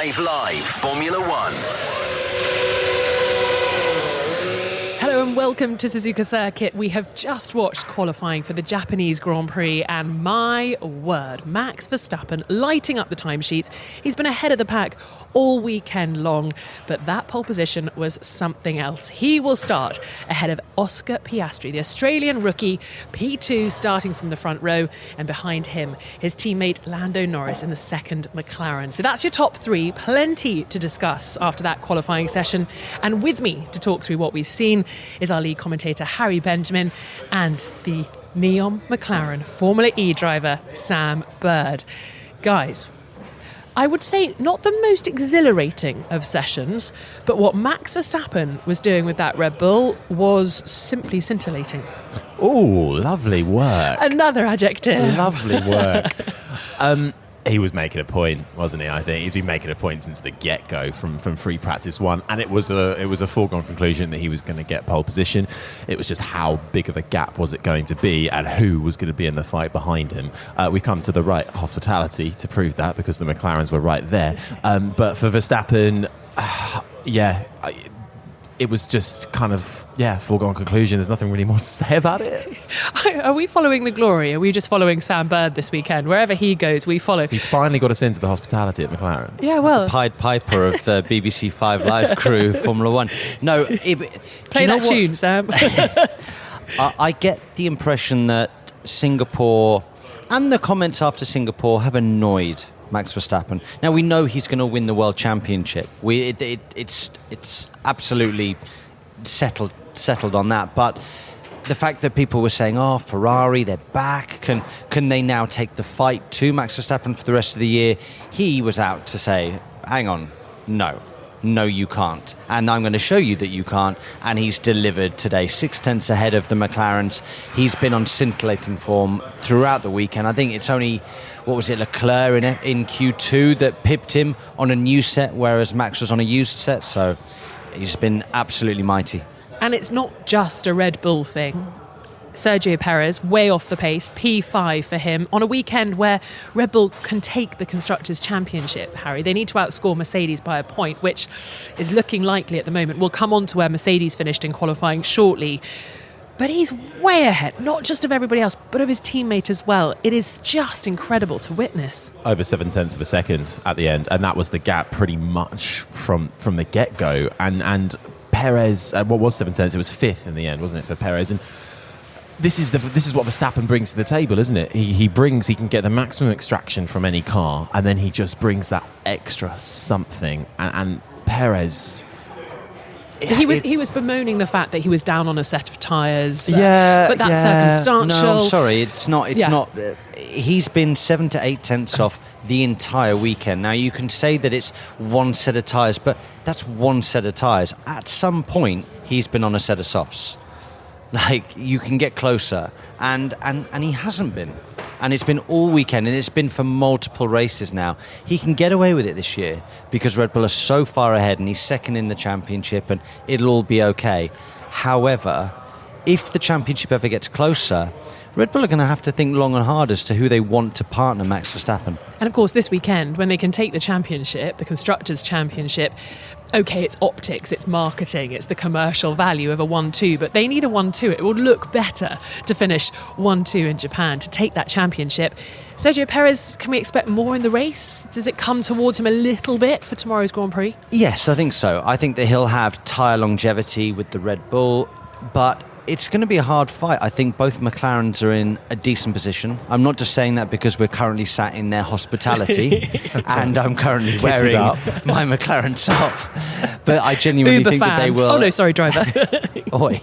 5 Live Formula One. Hello and welcome to Suzuka Circuit. We have just watched qualifying for the Japanese Grand Prix and my word, Max Verstappen lighting up the timesheets. He's been ahead of the pack all weekend long, but that pole position was something else. He will start ahead of Oscar Piastri, the Australian rookie, P2 starting from the front row, and behind him his teammate Lando Norris in the second McLaren. So that's your top three, plenty to discuss after that qualifying session. And with me to talk through what we've seen is our lead commentator Harry Benjamin and the Neon McLaren Formula E driver Sam Bird. Guys, I would say not the most exhilarating of sessions, but what Max Verstappen was doing with that Red Bull was simply scintillating. Oh, lovely work. Another adjective. Lovely work. He was making a point, wasn't he? I think he's been making a point since the get-go from free practice one, and it was a foregone conclusion that he was going to get pole position. It was just how big of a gap was it going to be, and who was going to be in the fight behind him. We come to the right hospitality to prove that because the McLarens were right there. But for Verstappen, it was just kind of, foregone conclusion. There's nothing really more to say about it. Are we following the glory? Are we just following Sam Bird this weekend? Wherever he goes, we follow. He's finally got us into the hospitality at McLaren. Yeah, well. The Pied Piper of the BBC 5 Live crew, Formula One. No, Play that tune, Sam. I get the impression that Singapore and the comments after Singapore have annoyed Max Verstappen. Now we know he's going to win the World Championship. It's absolutely settled on that. But the fact that people were saying, "Oh, Ferrari, they're back. Can they now take the fight to Max Verstappen for the rest of the year?" He was out to say, "Hang on, no, you can't. And I'm going to show you that you can't." And he's delivered today, 6 tenths ahead of the McLarens. He's been on scintillating form throughout the weekend. I think it's only, Leclerc in Q2 that pipped him on a new set, whereas Max was on a used set. So he's been absolutely mighty. And it's not just a Red Bull thing. Sergio Perez, way off the pace, P5 for him, on a weekend where Red Bull can take the Constructors' Championship, Harry. They need to outscore Mercedes by a point, which is looking likely at the moment. We'll come on to where Mercedes finished in qualifying shortly. But he's way ahead, not just of everybody else, but of his teammate as well. It is just incredible to witness. Over 7 tenths of a second at the end, and that was the gap pretty much from the get-go. And Perez, what was 7 tenths? It was 5th in the end, wasn't it, for Perez? And this is what Verstappen brings to the table, isn't it? He can get the maximum extraction from any car, and then he just brings that extra something. And Perez, he was bemoaning the fact that he was down on a set of tyres. Yeah, but that's circumstantial. No, I'm sorry, it's not. He's been 7 to 8 tenths off the entire weekend. Now you can say that it's one set of tyres, but that's one set of tyres. At some point, he's been on a set of softs. Like, you can get closer, and he hasn't been. And it's been all weekend, and it's been for multiple races now. He can get away with it this year because Red Bull are so far ahead, and he's second in the championship, and it'll all be okay. However, if the championship ever gets closer, Red Bull are going to have to think long and hard as to who they want to partner Max Verstappen. And of course, this weekend, when they can take the championship, the Constructors' Championship, okay, it's optics, it's marketing, it's the commercial value of a 1-2, but they need a 1-2. It would look better to finish 1-2 in Japan to take that championship. Sergio Perez, can we expect more in the race? Does it come towards him a little bit for tomorrow's Grand Prix? Yes, I think so. I think that he'll have tyre longevity with the Red Bull, but it's going to be a hard fight. I think both McLarens are in a decent position. I'm not just saying that because we're currently sat in their hospitality and I'm currently wearing my McLaren top. But I genuinely Uber think fan. That they will... Oh, no, sorry, driver. Oi.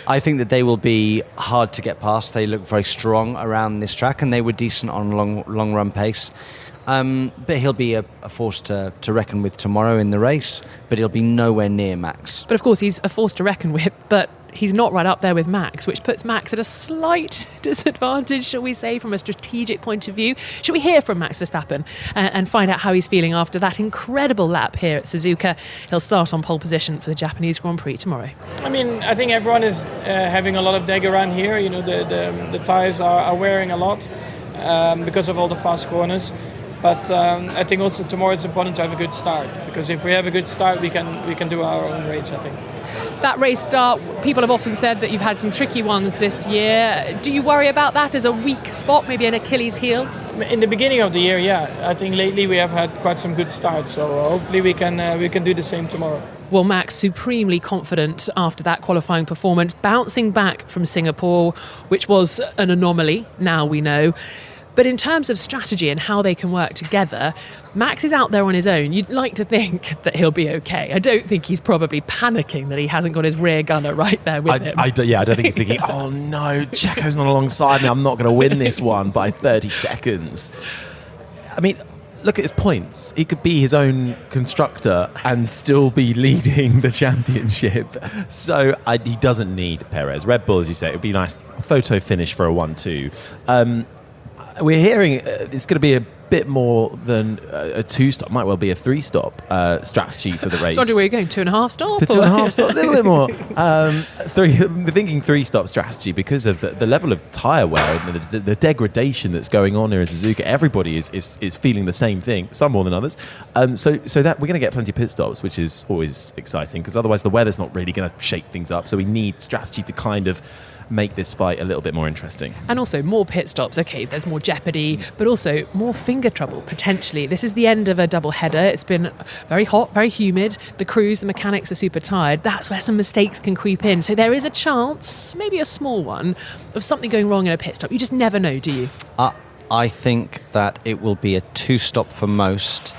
I think that they will be hard to get past. They look very strong around this track and they were decent on long run pace. But he'll be a force to reckon with tomorrow in the race, but he'll be nowhere near Max. But of course, he's a force to reckon with, but he's not right up there with Max, which puts Max at a slight disadvantage, shall we say, from a strategic point of view. Should we hear from Max Verstappen and find out how he's feeling after that incredible lap here at Suzuka? He'll start on pole position for the Japanese Grand Prix tomorrow. I mean, I think everyone is having a lot of dag around here. You know, the tyres are wearing a lot because of all the fast corners. But I think also tomorrow it's important to have a good start, because if we have a good start, we can do our own race, I think. That race start, people have often said that you've had some tricky ones this year. Do you worry about that as a weak spot, maybe an Achilles heel? In the beginning of the year, yeah. I think lately we have had quite some good starts, so hopefully we can do the same tomorrow. Well, Max, supremely confident after that qualifying performance, bouncing back from Singapore, which was an anomaly, now we know. But in terms of strategy and how they can work together, Max is out there on his own. You'd like to think that he'll be okay. I don't think he's probably panicking that he hasn't got his rear gunner right there with him. I don't think he's thinking, oh no, Checo's not alongside me, I'm not going to win this one by 30 seconds. I mean, look at his points. He could be his own constructor and still be leading the championship. So he doesn't need Perez. Red Bull, as you say, it would be a nice photo finish for a 1-2. We're hearing it's going to be a bit more than a 2-stop, might well be a 3-stop strategy for the race. So where you're going, 2.5 stop? For 2.5 stop, a little bit more. We're thinking 3-stop strategy because of the level of tyre wear and the degradation that's going on here in Suzuka. Everybody is feeling the same thing, some more than others. So that we're going to get plenty of pit stops, which is always exciting, because otherwise the weather's not really going to shake things up. So we need strategy to kind of make this fight a little bit more interesting. And also more pit stops. Okay, there's more jeopardy, but also more finger trouble, potentially. This is the end of a double header. It's been very hot, very humid. The crews, the mechanics are super tired. That's where some mistakes can creep in. So there is a chance, maybe a small one, of something going wrong in a pit stop. You just never know, do you? I think that it will be a 2-stop for most.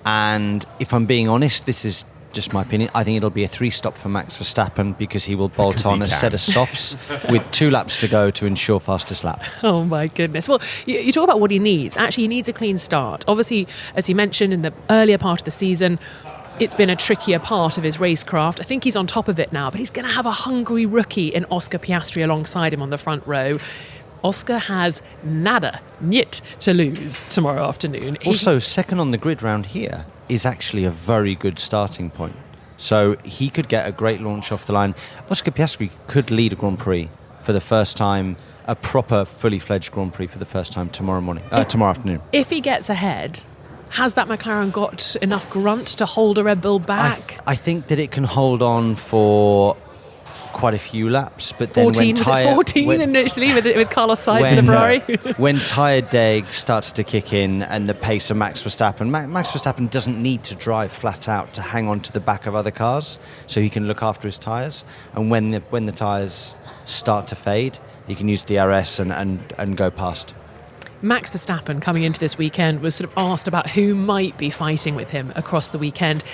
And if I'm being honest, this is just my opinion, I think it'll be a 3-stop for Max Verstappen, because he will bolt on a set of softs with 2 laps to go to ensure fastest lap. Oh my goodness. Well, you talk about what he needs. Actually, he needs a clean start. Obviously, as he mentioned in the earlier part of the season, it's been a trickier part of his racecraft. I think he's on top of it now, but he's going to have a hungry rookie in Oscar Piastri alongside him on the front row. Oscar has nada, niet, to lose tomorrow afternoon. Also, second on the grid round here is actually a very good starting point. So he could get a great launch off the line. Oscar Piastri could lead a Grand Prix for the first time, a proper, fully fledged Grand Prix for the first time tomorrow afternoon. If he gets ahead, has that McLaren got enough grunt to hold a Red Bull back? I think that it can hold on for quite a few laps, but 14, then when 14 initially with Carlos Sainz in the Ferrari? When tyre deg starts to kick in and the pace of Max Verstappen, Max Verstappen doesn't need to drive flat out to hang on to the back of other cars, so he can look after his tyres. And when the tyres start to fade, he can use DRS and go past. Max Verstappen, coming into this weekend, was sort of asked about who might be fighting with him across the weekend.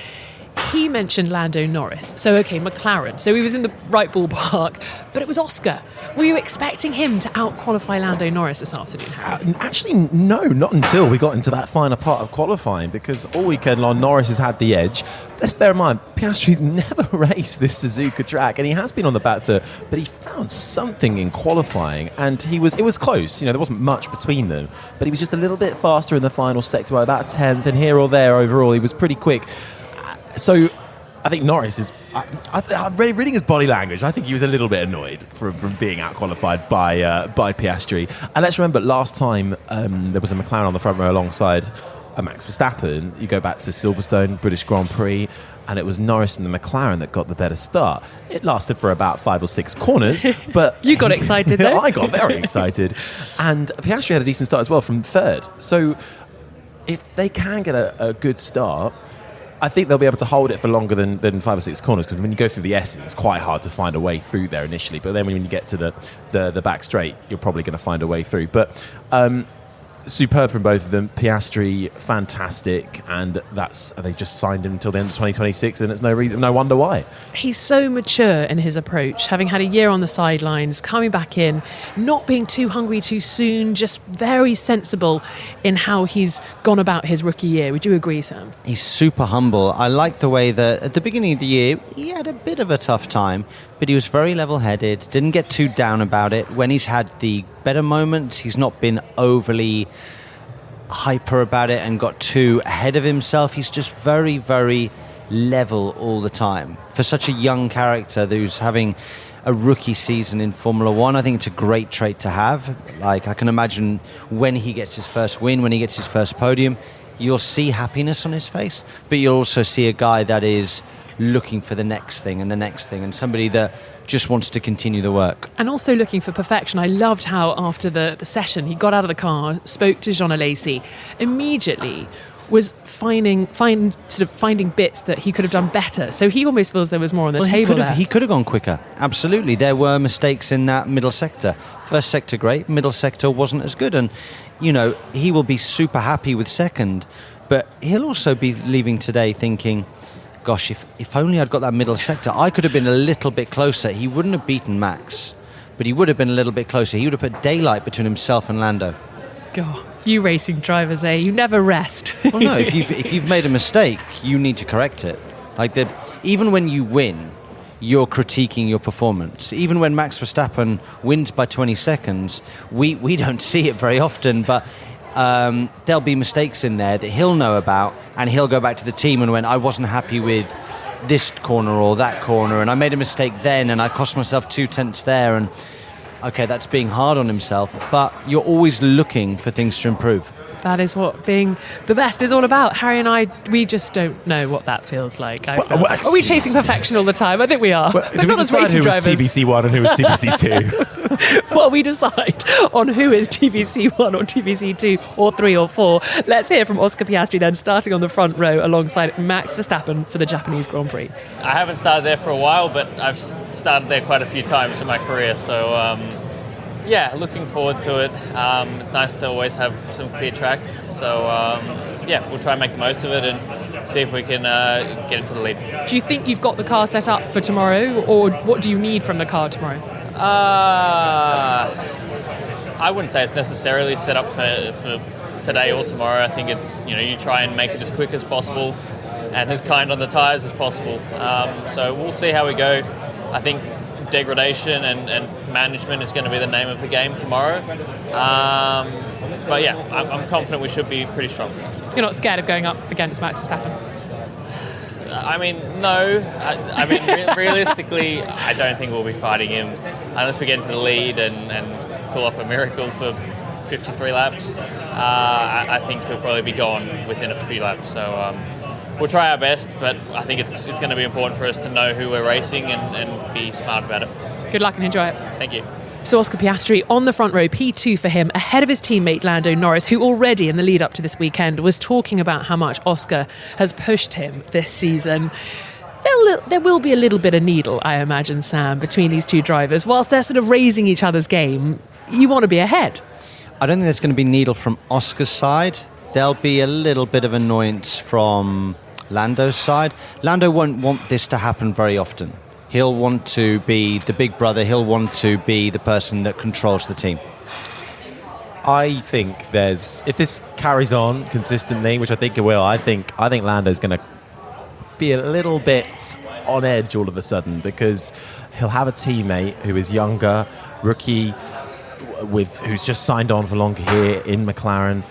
He mentioned Lando Norris. So, okay, McLaren. So he was in the right ballpark, but it was Oscar. Were you expecting him to out-qualify Lando Norris this afternoon, Harry? Actually, no, not until we got into that final part of qualifying, because all weekend long, Norris has had the edge. Let's bear in mind, Piastri's never raced this Suzuka track, and he has been on the back third, but he found something in qualifying, and it was close. You know, there wasn't much between them, but he was just a little bit faster in the final sector by about 10th, and here or there overall, he was pretty quick. So I think Norris is, reading his body language, I think he was a little bit annoyed from being out-qualified by Piastri. And let's remember, last time there was a McLaren on the front row alongside Max Verstappen, you go back to Silverstone, British Grand Prix, and it was Norris and the McLaren that got the better start. It lasted for about 5 or 6 corners, but... You got excited, though. I got very excited. And Piastri had a decent start as well from third. So if they can get a good start, I think they'll be able to hold it for longer than 5 or 6 corners, because when you go through the S's, it's quite hard to find a way through there initially. But then when you get to the back straight, you're probably going to find a way through. But superb from both of them. Piastri, fantastic, and they just signed him until the end of 2026, and it's no wonder why. He's so mature in his approach, having had a year on the sidelines, coming back in, not being too hungry too soon, just very sensible in how he's gone about his rookie year. Would you agree, Sam? He's super humble. I like the way that at the beginning of the year, he had a bit of a tough time, but he was very level-headed, didn't get too down about it. When he's had the better moments, he's not been overly hyper about it and got too ahead of himself. He's just very, very level all the time. For such a young character who's having a rookie season in Formula One. I think it's a great trait to have. Like, I can imagine when he gets his first win, when he gets his first podium, you'll see happiness on his face, but you'll also see a guy that is looking for the next thing and the next thing, and somebody that just wants to continue the work. And also looking for perfection. I loved how after the session, he got out of the car, spoke to Jean Alesi, immediately was finding bits that he could have done better. So he almost feels there was more on the table there. He could have gone quicker. Absolutely. There were mistakes in that middle sector. First sector, great. Middle sector wasn't as good. And, he will be super happy with second, but he'll also be leaving today thinking, gosh, if only I'd got that middle sector, I could have been a little bit closer. He wouldn't have beaten Max, but he would have been a little bit closer. He would have put daylight between himself and Lando. God, you racing drivers, you never rest. Well, no, if you've made a mistake, you need to correct it. Even when you win, you're critiquing your performance. Even when Max Verstappen wins by 20 seconds, we don't see it very often, but there'll be mistakes in there that he'll know about, and he'll go back to the team and when I wasn't happy with this corner or that corner, and I made a mistake then, and I cost myself 2 tenths there, and okay, that's being hard on himself, but you're always looking for things to improve. That is what being the best is all about. Harry and I, we just don't know what that feels like. Are we chasing perfection all the time? I think we are. Well, but do we not as decide racing who was drivers. TBC1 and who was TBC2? Well, we decide on who is TBC1 or TBC2 or 3 or 4. Let's hear from Oscar Piastri then, starting on the front row alongside Max Verstappen for the Japanese Grand Prix. I haven't started there for a while, but I've started there quite a few times in my career, so looking forward to it. It's nice to always have some clear track, so we'll try and make the most of it and see if we can get into the lead. Do you think you've got the car set up for tomorrow, or what do you need from the car tomorrow? I wouldn't say it's necessarily set up for today or tomorrow. I think it's, you try and make it as quick as possible and as kind on the tyres as possible. So we'll see how we go. I think degradation and management is going to be the name of the game tomorrow. I'm confident we should be pretty strong. You're not scared of going up against Max Verstappen? I mean, no. Realistically, I don't think we'll be fighting him unless we get into the lead and pull off a miracle for 53 laps. I think he'll probably be gone within a few laps. So we'll try our best, but I think it's going to be important for us to know who we're racing and be smart about it. Good luck and enjoy it. Thank you. So Oscar Piastri on the front row, P2 for him, ahead of his teammate Lando Norris, who already in the lead up to this weekend was talking about how much Oscar has pushed him this season. There will be a little bit of needle, I imagine, Sam, between these two drivers. Whilst they're sort of raising each other's game, you want to be ahead. I don't think there's going to be needle from Oscar's side. There'll be a little bit of annoyance from Lando's side. Lando won't want this to happen very often. He'll want to be the big brother. He'll want to be the person that controls the team. I think if this carries on consistently, which I think it will, I think Lando's going to be a little bit on edge all of a sudden, because he'll have a teammate who is younger, rookie, who's just signed on for longer here in McLaren.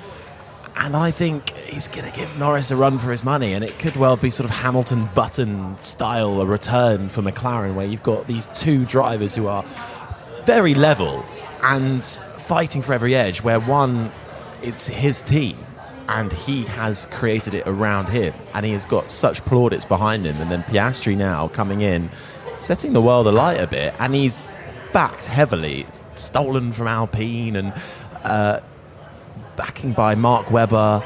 And I think he's going to give Norris a run for his money, and it could well be sort of Hamilton-Button style, a return for McLaren, where you've got these two drivers who are very level and fighting for every edge, where one, it's his team, and he has created it around him, and he has got such plaudits behind him. And then Piastri now coming in, setting the world alight a bit, and he's backed heavily, stolen from Alpine, and backing by Mark Webber,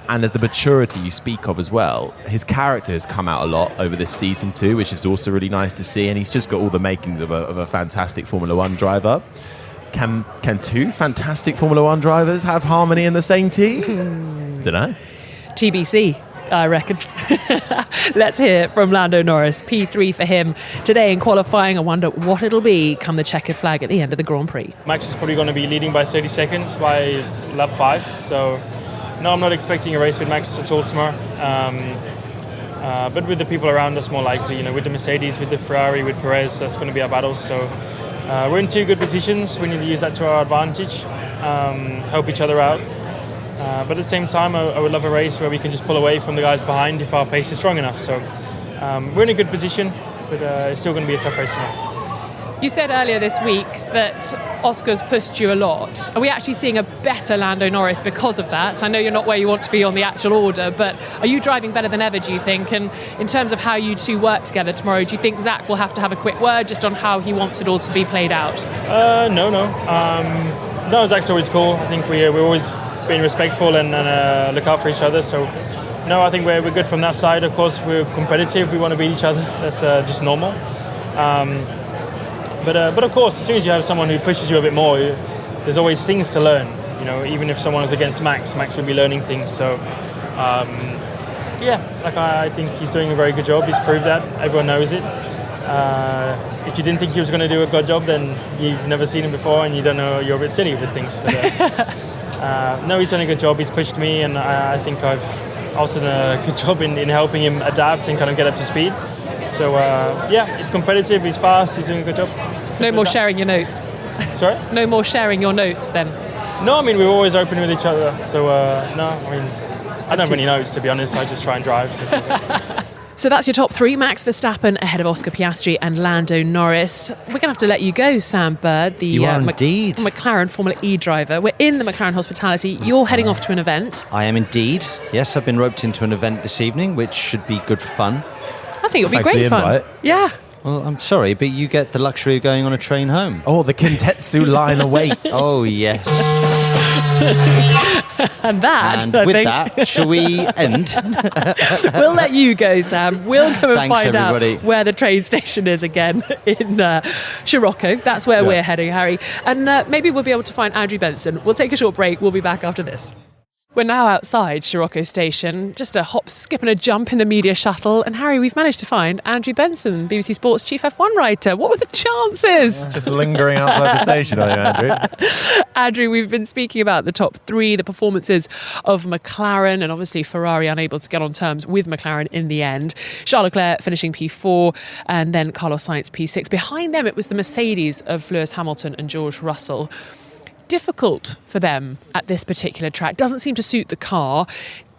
and as the maturity you speak of as well, his character has come out a lot over this season too, which is also really nice to see, and he's just got all the makings of a fantastic Formula One driver. Can two fantastic Formula One drivers have harmony in the same team? Dunno. TBC, I reckon. Let's hear from Lando Norris, P3 for him today in qualifying. I wonder what it'll be come the checkered flag at the end of the Grand Prix. Max is probably going to be leading by 30 seconds by lap 5. So, no, I'm not expecting a race with Max at all tomorrow. But with the people around us, more likely, with the Mercedes, with the Ferrari, with Perez, that's going to be our battles. So, we're in two good positions. We need to use that to our advantage, help each other out. But at the same time, I would love a race where we can just pull away from the guys behind if our pace is strong enough. So we're in a good position, but it's still going to be a tough race tomorrow. You said earlier this week that Oscar's pushed you a lot. Are we actually seeing a better Lando Norris because of that? I know you're not where you want to be on the actual order, but are you driving better than ever, do you think? And in terms of how you two work together tomorrow, do you think Zach will have to have a quick word just on how he wants it all to be played out? No. No, Zach's always cool. I think we're always being respectful and look out for each other. So, no, I think we're good from that side. Of course, we're competitive. We want to beat each other. That's just normal. But of course, as soon as you have someone who pushes you a bit more, there's always things to learn. You know, even if someone is against Max will be learning things. So, I think he's doing a very good job. He's proved that. Everyone knows it. If you didn't think he was going to do a good job, then you've never seen him before, and you don't know. You're a bit silly with things. But no, he's done a good job. He's pushed me, and I think I've also done a good job in helping him adapt and kind of get up to speed. So, he's competitive, he's fast, he's doing a good job. No more sharing your notes. Sorry? No more sharing your notes then? No, I mean, we're always open with each other. So, no, I mean, I don't have any notes, to be honest. I just try and drive. So that's your top three. Max Verstappen ahead of Oscar Piastri and Lando Norris. We're going to have to let you go, Sam Bird, the McLaren Formula E driver. We're in the McLaren hospitality. You're heading off to an event. I am indeed. Yes, I've been roped into an event this evening, which should be good fun. I think it'll be Thanks great for the fun. invite. Yeah. Well, I'm sorry, but you get the luxury of going on a train home. Oh, the Kintetsu line awaits. Oh, yes. And that, And I with think, that, shall we end? we'll let you go, Sam. We'll go and Thanks, find everybody. out where the train station is again in Scirocco. That's where we're heading, Harry. And maybe we'll be able to find Andrew Benson. We'll take a short break. We'll be back after this. We're now outside Scirocco Station, just a hop, skip and a jump in the media shuttle. And Harry, we've managed to find Andrew Benson, BBC Sports chief F1 writer. What were the chances? Just lingering outside the station, are you, Andrew? Andrew, we've been speaking about the top three, the performances of McLaren, and obviously Ferrari unable to get on terms with McLaren in the end. Charles Leclerc finishing P4 and then Carlos Sainz P6. Behind them, it was the Mercedes of Lewis Hamilton and George Russell. Difficult for them at this particular track. Doesn't seem to suit the car.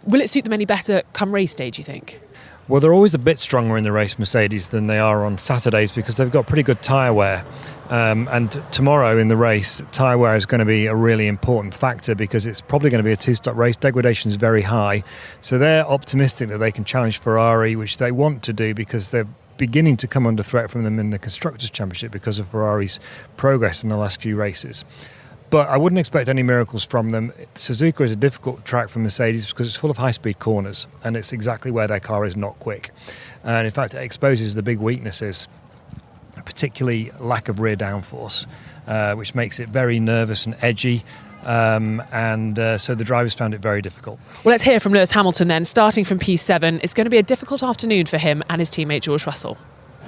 Will it suit them any better come race day, do you think? Well, they're always a bit stronger in the race, Mercedes, than they are on Saturdays because they've got pretty good tyre wear. And tomorrow in the race, tyre wear is going to be a really important factor because it's probably going to be a two-stop race. Degradation is very high. So they're optimistic that they can challenge Ferrari, which they want to do because they're beginning to come under threat from them in the Constructors' Championship because of Ferrari's progress in the last few races. But I wouldn't expect any miracles from them. Suzuka is a difficult track for Mercedes because it's full of high-speed corners and it's exactly where their car is not quick. And in fact, it exposes the big weaknesses, particularly lack of rear downforce, which makes it very nervous and edgy. So the drivers found it very difficult. Well, let's hear from Lewis Hamilton then. Starting from P7, it's going to be a difficult afternoon for him and his teammate George Russell.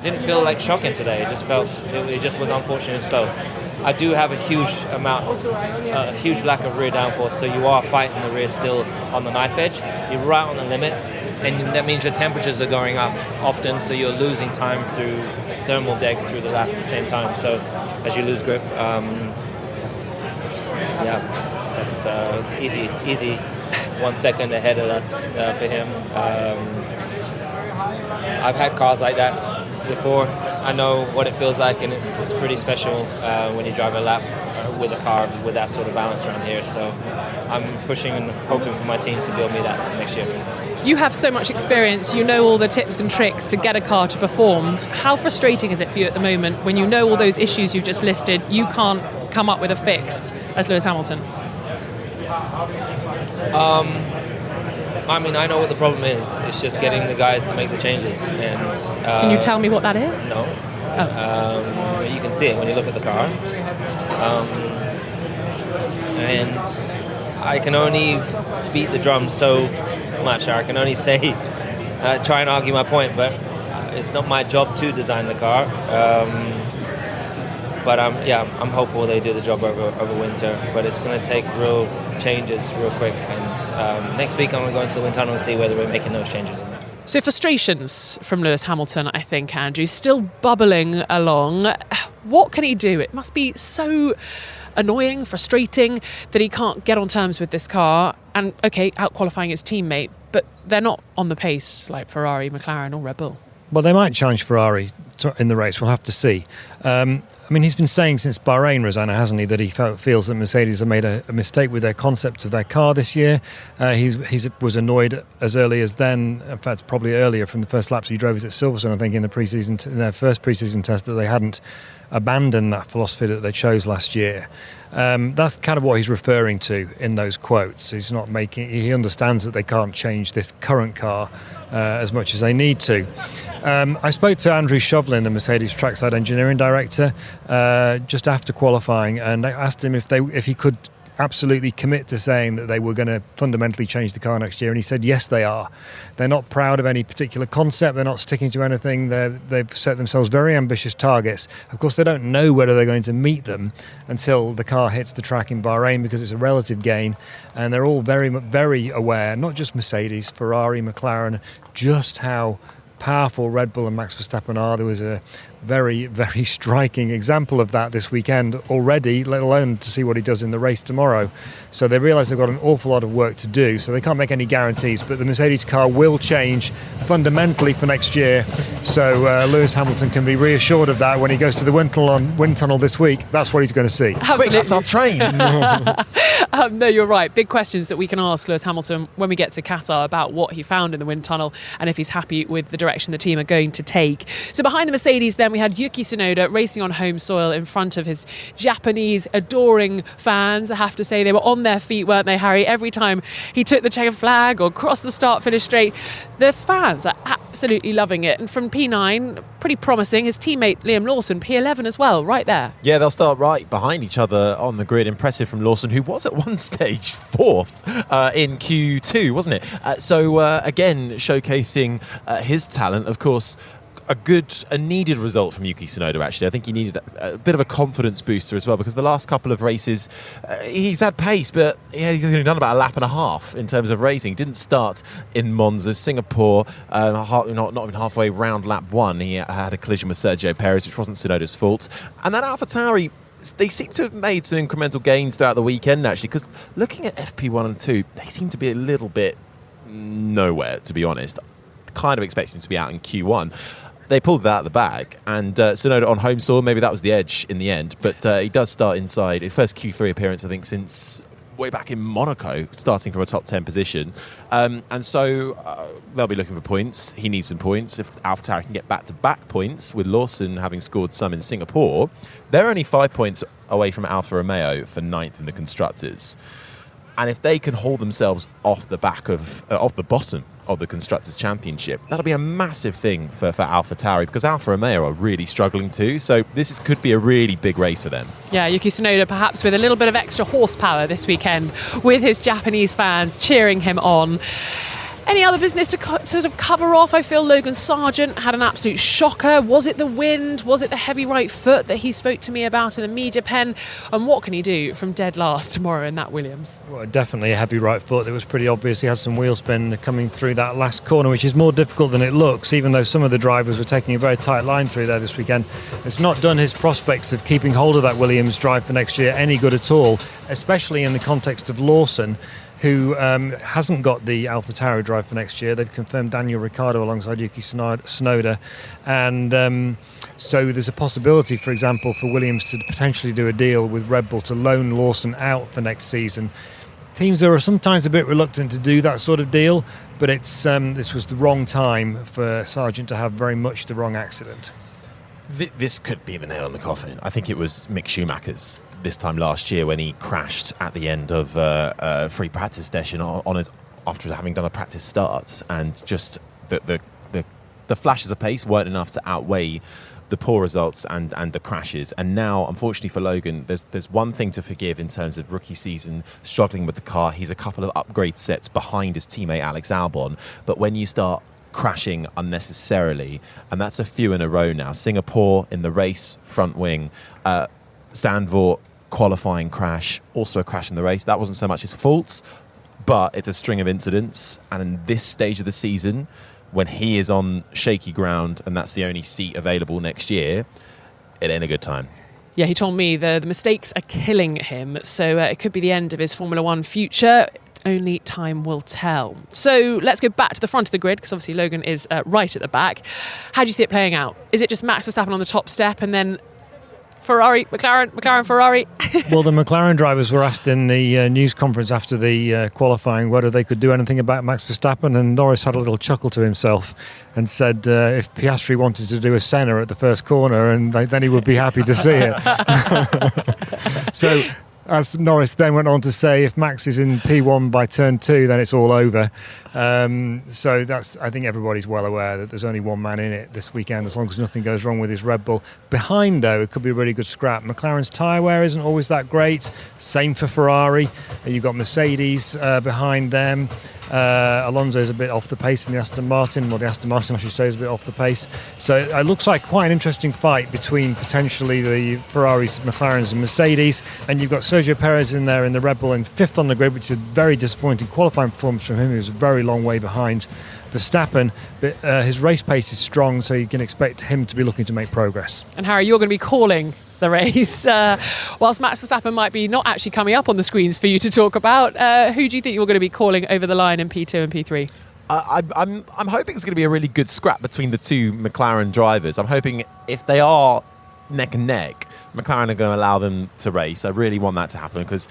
Didn't feel like shocking today. It just felt it just was unfortunate slow. I do have a huge lack of rear downforce, so you are fighting the rear still on the knife edge. You're right on the limit, and that means your temperatures are going up often, so you're losing time through thermal deg through the lap at the same time. So as you lose grip, it's easy 1 second ahead of us for him. I've had cars like that before. I know what it feels like, and it's pretty special when you drive a lap with a car with that sort of balance around here. So I'm pushing and hoping for my team to build me that next year. You have so much experience, you know all the tips and tricks to get a car to perform. How frustrating is it for you at the moment when you know all those issues you've just listed, you can't come up with a fix as Lewis Hamilton? I mean, I know what the problem is. It's just getting the guys to make the changes. And can you tell me what that is? No. Oh. You can see it when you look at the car. And I can only beat the drum so much. I can only say, try and argue my point, but it's not my job to design the car. But I'm hopeful they do the job over winter. But it's going to take real changes real quick. And next week I'm going to go into the wind tunnel and see whether we're making those changes or not. So frustrations from Lewis Hamilton, I think, Andrew, still bubbling along. What can he do? It must be so annoying, frustrating that he can't get on terms with this car and, okay, out-qualifying his teammate, but they're not on the pace like Ferrari, McLaren or Red Bull. Well, they might challenge Ferrari in the race. We'll have to see. I mean, he's been saying since Bahrain, Rosanna, hasn't he, that he feels that Mercedes have made a mistake with their concept of their car this year. He was annoyed as early as then, in fact, probably earlier from the first laps he drove at Silverstone, I think, in their first pre-season test, that they hadn't abandoned that philosophy that they chose last year. That's kind of what he's referring to in those quotes. He understands that they can't change this current car as much as they need to. I spoke to Andrew Shovlin, the Mercedes trackside engineering director, just after qualifying, and I asked him if he could absolutely commit to saying that they were going to fundamentally change the car next year, and he said yes, they are. They're not proud of any particular concept, they're not sticking to anything, they've set themselves very ambitious targets. Of course, they don't know whether they're going to meet them until the car hits the track in Bahrain, because it's a relative gain, and they're all very, very aware, not just Mercedes, Ferrari, McLaren, just how powerful Red Bull and Max Verstappen are. There was a very, very striking example of that this weekend already, let alone to see what he does in the race tomorrow. So they realise they've got an awful lot of work to do, so they can't make any guarantees, but the Mercedes car will change fundamentally for next year. So Lewis Hamilton can be reassured of that when he goes to the wind tunnel this week. That's what he's going to see. Absolutely. Quick, that's our train. No, you're right. Big questions that we can ask Lewis Hamilton when we get to Qatar about what he found in the wind tunnel and if he's happy with the direction the team are going to take. So behind the Mercedes then we had Yuki Tsunoda racing on home soil in front of his Japanese adoring fans. I have to say they were on their feet, weren't they, Harry? Every time he took the checkered flag or crossed the start-finish straight, the fans are absolutely loving it. And from P9, pretty promising, his teammate Liam Lawson, P11 as well, right there. Yeah, they'll start right behind each other on the grid. Impressive from Lawson, who was at one stage fourth in Q2, wasn't it? Again, showcasing his talent. Of course, a needed result from Yuki Tsunoda, actually. I think he needed a bit of a confidence booster as well, because the last couple of races, he's had pace, but he's only done about a lap and a half in terms of racing. Didn't start in Monza. Singapore, not even halfway round lap one, he had a collision with Sergio Perez, which wasn't Tsunoda's fault. And then AlphaTauri, they seem to have made some incremental gains throughout the weekend, actually, because looking at FP1 and 2, they seem to be a little bit nowhere, to be honest. Kind of expecting him to be out in Q1. They pulled that out of the bag, and Tsunoda on home soil, maybe that was the edge in the end, but he does start inside. His first Q3 appearance, I think, since way back in Monaco, starting from a top 10 position. And so they'll be looking for points. He needs some points. If AlphaTauri can get back-to-back points, with Lawson having scored some in Singapore, they're only 5 points away from Alfa Romeo for 9th in the Constructors. And if they can hold themselves off the bottom of the Constructors' Championship, that'll be a massive thing for AlphaTauri, because Alfa Romeo are really struggling too. So could be a really big race for them. Yeah, Yuki Tsunoda perhaps with a little bit of extra horsepower this weekend with his Japanese fans cheering him on. Any other business to sort of cover off? I feel Logan Sargent had an absolute shocker. Was it the wind? Was it the heavy right foot that he spoke to me about in the media pen? And what can he do from dead last tomorrow in that Williams? Well, definitely a heavy right foot. It was pretty obvious. He had some wheel spin coming through that last corner, which is more difficult than it looks, even though some of the drivers were taking a very tight line through there this weekend. It's not done his prospects of keeping hold of that Williams drive for next year any good at all, especially in the context of Lawson, who hasn't got the AlphaTauri drive for next year. They've confirmed Daniel Ricciardo alongside Yuki Tsunoda. And so there's a possibility, for example, for Williams to potentially do a deal with Red Bull to loan Lawson out for next season. Teams are sometimes a bit reluctant to do that sort of deal, but this was the wrong time for Sargent to have very much the wrong accident. This could be the nail in the coffin. I think it was Mick Schumacher's this time last year when he crashed at the end of a free practice session after having done a practice start, and just the flashes of pace weren't enough to outweigh the poor results and the crashes. And now, unfortunately for Logan, there's one thing to forgive in terms of rookie season, struggling with the car. He's a couple of upgrade sets behind his teammate Alex Albon, but when you start crashing unnecessarily, and that's a few in a row now. Singapore in the race, front wing. Zandvoort, qualifying crash, also a crash in the race. That wasn't so much his fault, but it's a string of incidents. And in this stage of the season, when he is on shaky ground and that's the only seat available next year, it ain't a good time. Yeah, he told me the mistakes are killing him, so it could be the end of his Formula One future. Only time will tell. So let's go back to the front of the grid, because obviously Logan is right at the back. How do you see it playing out? Is it just Max Verstappen on the top step, and then Ferrari, McLaren, Ferrari. Well, the McLaren drivers were asked in the news conference after the qualifying whether they could do anything about Max Verstappen, and Norris had a little chuckle to himself and said if Piastri wanted to do a Senna at the first corner, and then he would be happy to see it. So, as Norris then went on to say, if Max is in P1 by turn 2, then it's all over. So I think everybody's well aware that there's only one man in it this weekend, as long as nothing goes wrong with his Red Bull. Behind, though, it could be a really good scrap. McLaren's tyre wear isn't always that great. Same for Ferrari. You've got Mercedes behind them. Alonso's a bit off the pace in the Aston Martin. Well, the Aston Martin, I should say, is a bit off the pace. So it looks like quite an interesting fight between potentially the Ferraris, McLarens and Mercedes. And you've got Sergio Perez in there in the Red Bull in 5th on the grid, which is a very disappointing qualifying performance from him. He was a very long way behind Verstappen. But his race pace is strong, so you can expect him to be looking to make progress. And Harry, you're going to be calling the race. Whilst Max Verstappen might be not actually coming up on the screens for you to talk about, who do you think you're going to be calling over the line in P2 and P3? I'm hoping it's going to be a really good scrap between the two McLaren drivers. I'm hoping if they are neck and neck, McLaren are going to allow them to race. I really want that to happen because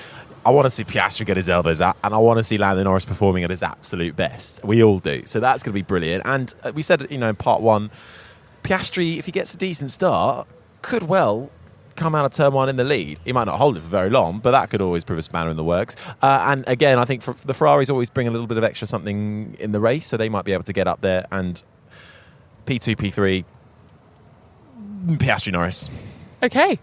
I want to see Piastri get his elbows out, and I want to see Lando Norris performing at his absolute best. We all do. So that's going to be brilliant. And we said, in part 1, Piastri, if he gets a decent start, could well come out of turn 1 in the lead. He might not hold it for very long, but that could always prove a spanner in the works. And again, I think the Ferraris always bring a little bit of extra something in the race, so they might be able to get up there. And P2, P3, Piastri, Norris. Okay.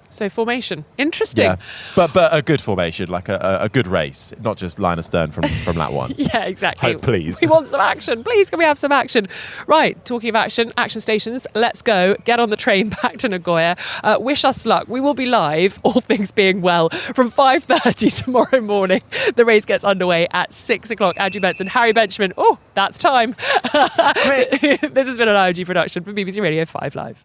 So formation. Interesting. Yeah. But a good formation, like a good race, not just line astern from lap 1. Yeah, exactly. Please. We want some action. Please, can we have some action? Right, talking of action stations, let's go. Get on the train back to Nagoya. Wish us luck. We will be live, all things being well, from 5:30 tomorrow morning. The race gets underway at 6 o'clock. Andrew Benson, Harry Benchman. Oh, that's time. This has been an IOG production for BBC Radio 5 Live.